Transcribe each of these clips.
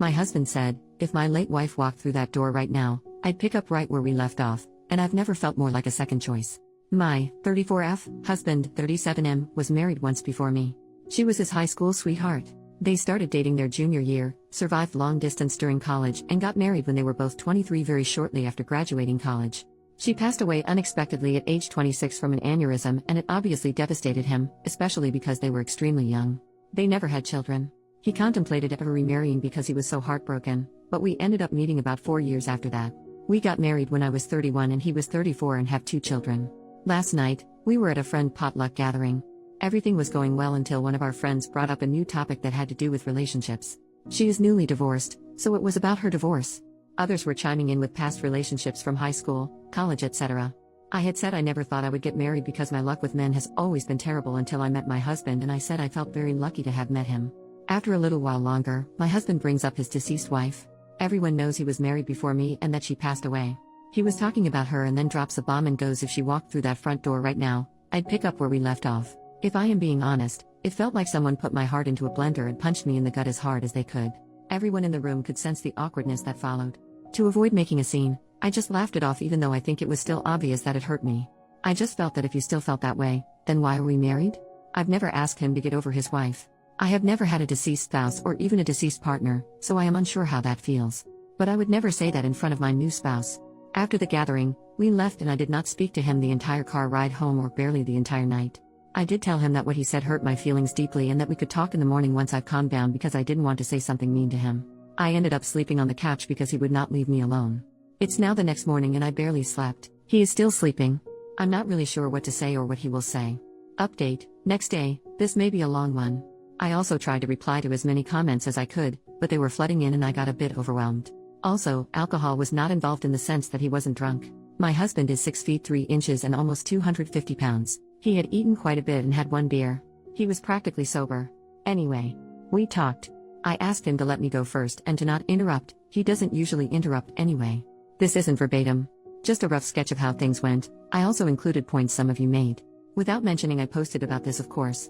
My husband said, if my late wife walked through that door right now, I'd pick up right where we left off, and I've never felt more like a second choice. My 34F husband, 37M, was married once before me. She was his high school sweetheart. They started dating their junior year, survived long distance during college, and got married when they were both 23 very shortly after graduating college. She passed away unexpectedly at age 26 from an aneurysm, and it obviously devastated him, especially because they were extremely young. They never had children. He contemplated ever remarrying because he was so heartbroken, but we ended up meeting about 4 years after that. We got married when I was 31 and he was 34 and have 2 children. Last night, we were at a friend potluck gathering. Everything was going well until one of our friends brought up a new topic that had to do with relationships. She is newly divorced, so it was about her divorce. Others were chiming in with past relationships from high school, college, etc. I had said I never thought I would get married because my luck with men has always been terrible until I met my husband, and I said I felt very lucky to have met him. After a little while longer, my husband brings up his deceased wife. Everyone knows he was married before me and that she passed away. He was talking about her and then drops a bomb and goes, if she walked through that front door right now, I'd pick up where we left off. If I am being honest, it felt like someone put my heart into a blender and punched me in the gut as hard as they could. Everyone in the room could sense the awkwardness that followed. To avoid making a scene, I just laughed it off, even though I think it was still obvious that it hurt me. I just felt that if you still felt that way, then why are we married? I've never asked him to get over his wife. I have never had a deceased spouse or even a deceased partner, so I am unsure how that feels. But I would never say that in front of my new spouse. After the gathering, we left and I did not speak to him the entire car ride home or barely the entire night. I did tell him that what he said hurt my feelings deeply and that we could talk in the morning once I've calmed down, because I didn't want to say something mean to him. I ended up sleeping on the couch because he would not leave me alone. It's now the next morning and I barely slept. He is still sleeping. I'm not really sure what to say or what he will say. Update, next day. This may be a long one. I also tried to reply to as many comments as I could, but they were flooding in and I got a bit overwhelmed. Also, alcohol was not involved in the sense that he wasn't drunk. My husband is 6 feet 3 inches and almost 250 pounds. He had eaten quite a bit and had 1 beer. He was practically sober. Anyway, we talked. I asked him to let me go first and to not interrupt. He doesn't usually interrupt anyway. This isn't verbatim. Just a rough sketch of how things went. I also included points some of you made. Without mentioning I posted about this, of course.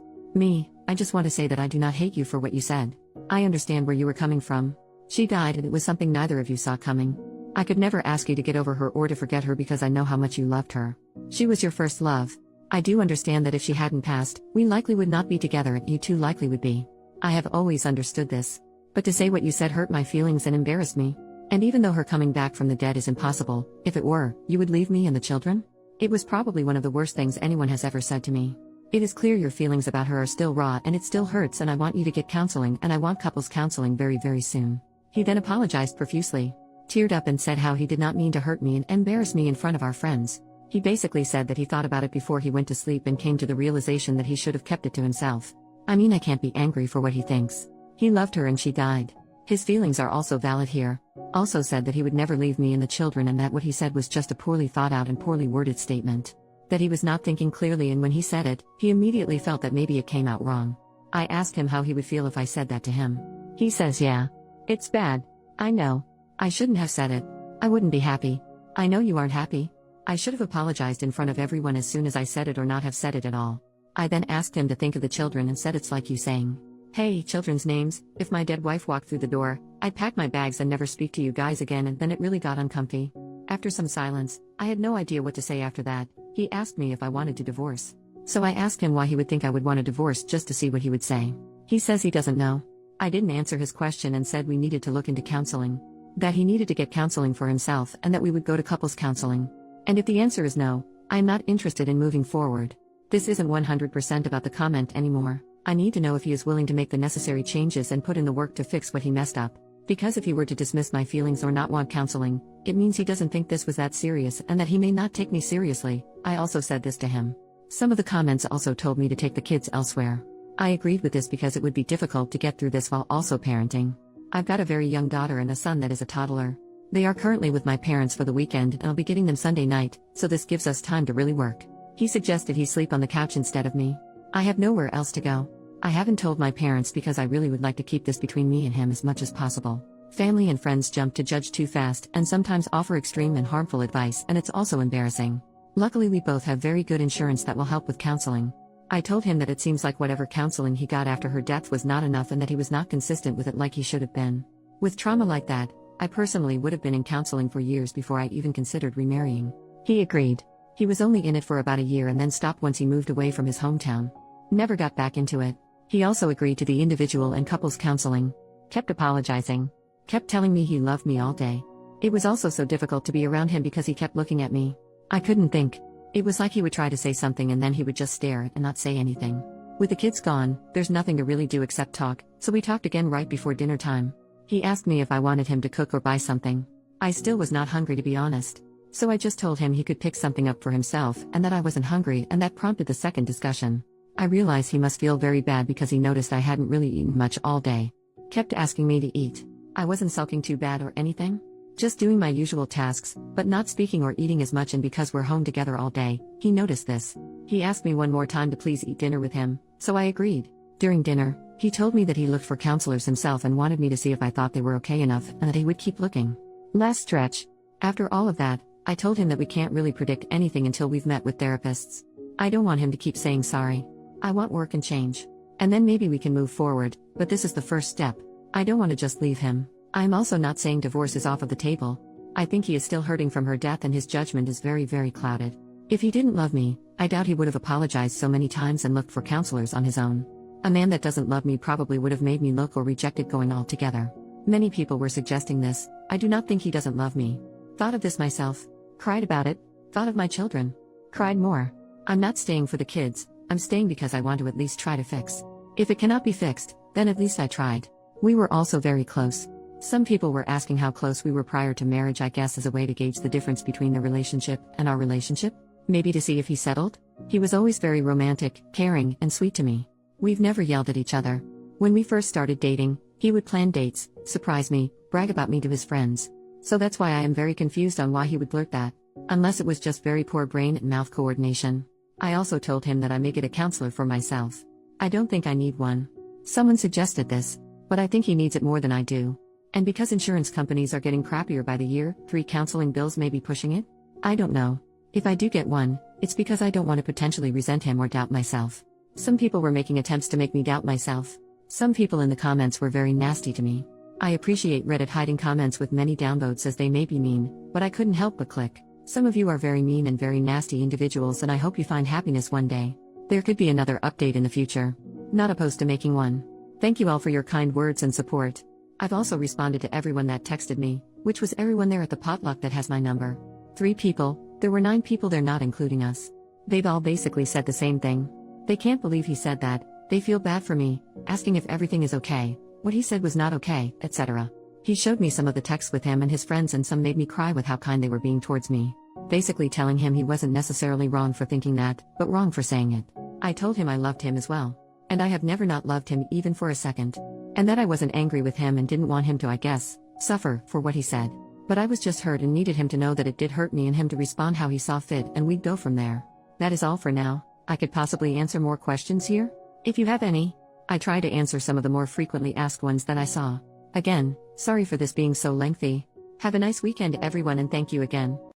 I just want to say that I do not hate you for what you said. I understand where you were coming from. She died and it was something neither of you saw coming. I could never ask you to get over her or to forget her because I know how much you loved her. She was your first love. I do understand that if she hadn't passed, we likely would not be together and you two likely would be. I have always understood this. But to say what you said hurt my feelings and embarrassed me. And even though her coming back from the dead is impossible, if it were, you would leave me and the children? It was probably one of the worst things anyone has ever said to me. It is clear your feelings about her are still raw and it still hurts, and I want you to get counseling, and I want couples counseling very, very soon. He then apologized profusely, teared up and said how he did not mean to hurt me and embarrass me in front of our friends. He basically said that he thought about it before he went to sleep and came to the realization that he should have kept it to himself. I mean, I can't be angry for what he thinks. He loved her and she died. His feelings are also valid here. Also said that he would never leave me and the children, and that what he said was just a poorly thought out and poorly worded statement. That he was not thinking clearly, and when he said it, he immediately felt that maybe it came out wrong. I asked him how he would feel if I said that to him. He says, yeah. It's bad. I know. I shouldn't have said it. I wouldn't be happy. I know you aren't happy. I should have apologized in front of everyone as soon as I said it, or not have said it at all. I then asked him to think of the children and said it's like you saying, hey, children's names, if my dead wife walked through the door, I'd pack my bags and never speak to you guys again, and then it really got uncomfy. After some silence, I had no idea what to say after that. He asked me if I wanted to divorce. So I asked him why he would think I would want a divorce, just to see what he would say. He says he doesn't know. I didn't answer his question and said we needed to look into counseling. That he needed to get counseling for himself and that we would go to couples counseling. And if the answer is no, I am not interested in moving forward. This isn't 100% about the comment anymore. I need to know if he is willing to make the necessary changes and put in the work to fix what he messed up. Because if he were to dismiss my feelings or not want counseling, it means he doesn't think this was that serious and that he may not take me seriously. I also said this to him. Some of the comments also told me to take the kids elsewhere. I agreed with this because it would be difficult to get through this while also parenting. I've got a very young daughter and a son that is a toddler. They are currently with my parents for the weekend and I'll be getting them Sunday night, so this gives us time to really work. He suggested he sleep on the couch instead of me. I have nowhere else to go. I haven't told my parents because I really would like to keep this between me and him as much as possible. Family and friends jump to judge too fast and sometimes offer extreme and harmful advice, and it's also embarrassing. Luckily we both have very good insurance that will help with counseling. I told him that it seems like whatever counseling he got after her death was not enough and that he was not consistent with it like he should have been. With trauma like that, I personally would have been in counseling for years before I even considered remarrying. He agreed. He was only in it for about a year and then stopped once he moved away from his hometown. Never got back into it. He also agreed to the individual and couples counseling. Kept apologizing. Kept telling me he loved me all day. It was also so difficult to be around him because he kept looking at me. I couldn't think. It was like he would try to say something and then he would just stare and not say anything. With the kids gone, there's nothing to really do except talk, so we talked again right before dinner time. He asked me if I wanted him to cook or buy something. I still was not hungry, to be honest. So I just told him he could pick something up for himself and that I wasn't hungry, and that prompted the second discussion. I realized he must feel very bad because he noticed I hadn't really eaten much all day. Kept asking me to eat. I wasn't sulking too bad or anything. Just doing my usual tasks, but not speaking or eating as much, and because we're home together all day, he noticed this. He asked me one more time to please eat dinner with him, so I agreed. During dinner, he told me that he looked for counselors himself and wanted me to see if I thought they were okay enough and that he would keep looking. Last stretch. After all of that, I told him that we can't really predict anything until we've met with therapists. I don't want him to keep saying sorry. I want work and change. And then maybe we can move forward, but this is the first step. I don't want to just leave him. I'm also not saying divorce is off of the table. I think he is still hurting from her death and his judgment is very, very clouded. If he didn't love me, I doubt he would have apologized so many times and looked for counselors on his own. A man that doesn't love me probably would have made me look or rejected going altogether. Many people were suggesting this. I do not think he doesn't love me. Thought of this myself. Cried about it. Thought of my children. Cried more. I'm not staying for the kids. I'm staying because I want to at least try to fix. If it cannot be fixed, then at least I tried. We were also very close. Some people were asking how close we were prior to marriage, I guess as a way to gauge the difference between the relationship and our relationship. Maybe to see if he settled? He was always very romantic, caring, and sweet to me. We've never yelled at each other. When we first started dating, he would plan dates, surprise me, brag about me to his friends. So that's why I am very confused on why he would blurt that. Unless it was just very poor brain and mouth coordination. I also told him that I may get a counselor for myself. I don't think I need one. Someone suggested this, but I think he needs it more than I do. And because insurance companies are getting crappier by the year, 3 counseling bills may be pushing it? I don't know. If I do get one, it's because I don't want to potentially resent him or doubt myself. Some people were making attempts to make me doubt myself. Some people in the comments were very nasty to me. I appreciate Reddit hiding comments with many downvotes as they may be mean, but I couldn't help but click. Some of you are very mean and very nasty individuals, and I hope you find happiness one day. There could be another update in the future. Not opposed to making one. Thank you all for your kind words and support. I've also responded to everyone that texted me, which was everyone there at the potluck that has my number. 3 people, there were 9 people there not including us. They've all basically said the same thing. They can't believe he said that, they feel bad for me, asking if everything is okay, what he said was not okay, etc. He showed me some of the texts with him and his friends, and some made me cry with how kind they were being towards me. Basically telling him he wasn't necessarily wrong for thinking that, but wrong for saying it. I told him I loved him as well. And I have never not loved him even for a second. And that I wasn't angry with him and didn't want him to, I guess, suffer for what he said. But I was just hurt and needed him to know that it did hurt me and him to respond how he saw fit, and we'd go from there. That is all for now. I could possibly answer more questions here? If you have any. I try to answer some of the more frequently asked ones that I saw. Again, sorry for this being so lengthy. Have a nice weekend everyone, and thank you again.